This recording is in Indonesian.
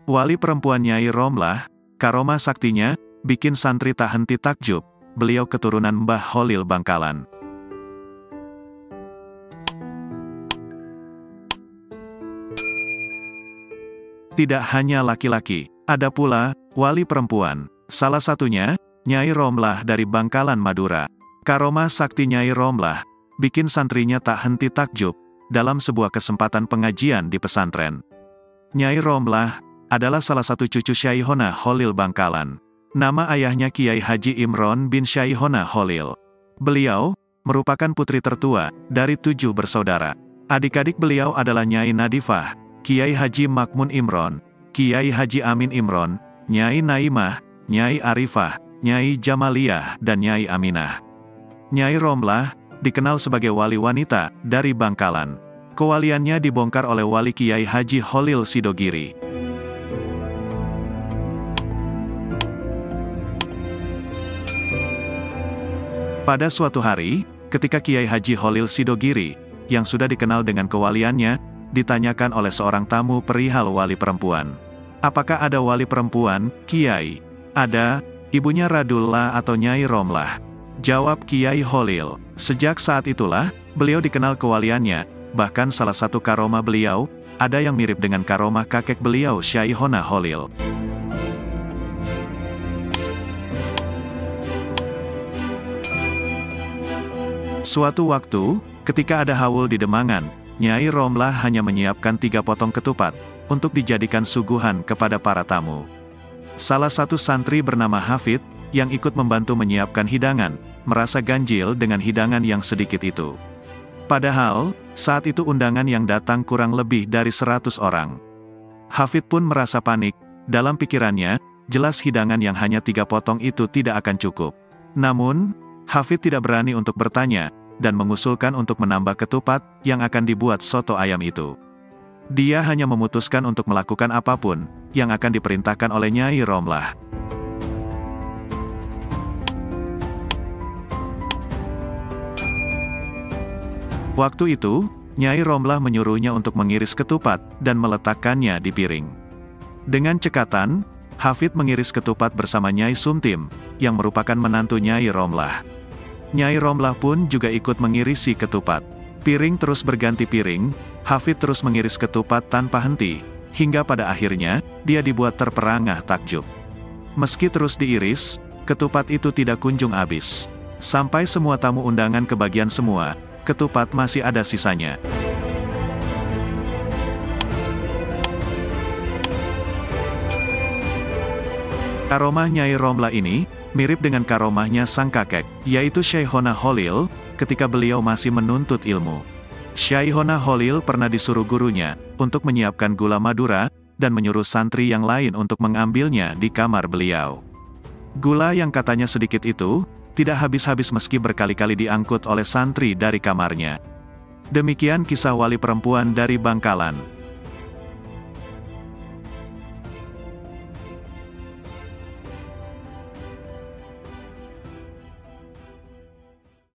Wali perempuan Nyai Romlah, karomah saktinya, bikin santri tak henti takjub, beliau keturunan Mbah Holil Bangkalan. Tidak hanya laki-laki, ada pula wali perempuan. Salah satunya, Nyai Romlah dari Bangkalan, Madura. Karomah sakti Nyai Romlah, bikin santrinya tak henti takjub, dalam sebuah kesempatan pengajian di pesantren. Nyai Romlah adalah salah satu cucu Syaihona Holil Bangkalan. Nama ayahnya Kiai Haji Imron bin Syaihona Holil. Beliau merupakan putri tertua dari 7 bersaudara. Adik-adik beliau adalah Nyai Nadifah, Kiai Haji Makmun Imron, Kiai Haji Amin Imron, Nyai Naimah, Nyai Arifah, Nyai Jamaliyah, dan Nyai Aminah. Nyai Romlah dikenal sebagai wali wanita dari Bangkalan. Kewaliannya dibongkar oleh wali Kiai Haji Holil Sidogiri. Pada suatu hari, ketika Kiai Haji Holil Sidogiri, yang sudah dikenal dengan kewaliannya, ditanyakan oleh seorang tamu perihal wali perempuan. Apakah ada wali perempuan, Kiai? Ada, ibunya Radullah atau Nyai Romlah. Jawab Kiai Holil. Sejak saat itulah, beliau dikenal kewaliannya, bahkan salah satu karomah beliau, ada yang mirip dengan karomah kakek beliau Syaihona Holil. Suatu waktu, ketika ada haul di Demangan, Nyai Romlah hanya menyiapkan 3 potong ketupat, untuk dijadikan suguhan kepada para tamu. Salah satu santri bernama Hafid, yang ikut membantu menyiapkan hidangan, merasa ganjil dengan hidangan yang sedikit itu. Padahal, saat itu undangan yang datang kurang lebih dari 100 orang. Hafid pun merasa panik, dalam pikirannya, jelas hidangan yang hanya 3 potong itu tidak akan cukup. Namun, Hafid tidak berani untuk bertanya, dan mengusulkan untuk menambah ketupat yang akan dibuat soto ayam itu. Dia hanya memutuskan untuk melakukan apapun yang akan diperintahkan oleh Nyai Romlah. Waktu itu, Nyai Romlah menyuruhnya untuk mengiris ketupat dan meletakkannya di piring. Dengan cekatan, Hafid mengiris ketupat bersama Nyai Sumtim, yang merupakan menantu Nyai Romlah. Nyai Romlah pun juga ikut mengirisi ketupat. Piring terus berganti piring, Hafid terus mengiris ketupat tanpa henti, hingga pada akhirnya, dia dibuat terperangah takjub. Meski terus diiris, ketupat itu tidak kunjung habis. Sampai semua tamu undangan kebagian semua, ketupat masih ada sisanya. Karomah Nyai Romlah ini, mirip dengan karomahnya sang kakek, yaitu Syaihona Holil, ketika beliau masih menuntut ilmu. Syaihona Holil pernah disuruh gurunya, untuk menyiapkan gula Madura, dan menyuruh santri yang lain untuk mengambilnya di kamar beliau. Gula yang katanya sedikit itu, tidak habis-habis meski berkali-kali diangkut oleh santri dari kamarnya. Demikian kisah wali perempuan dari Bangkalan.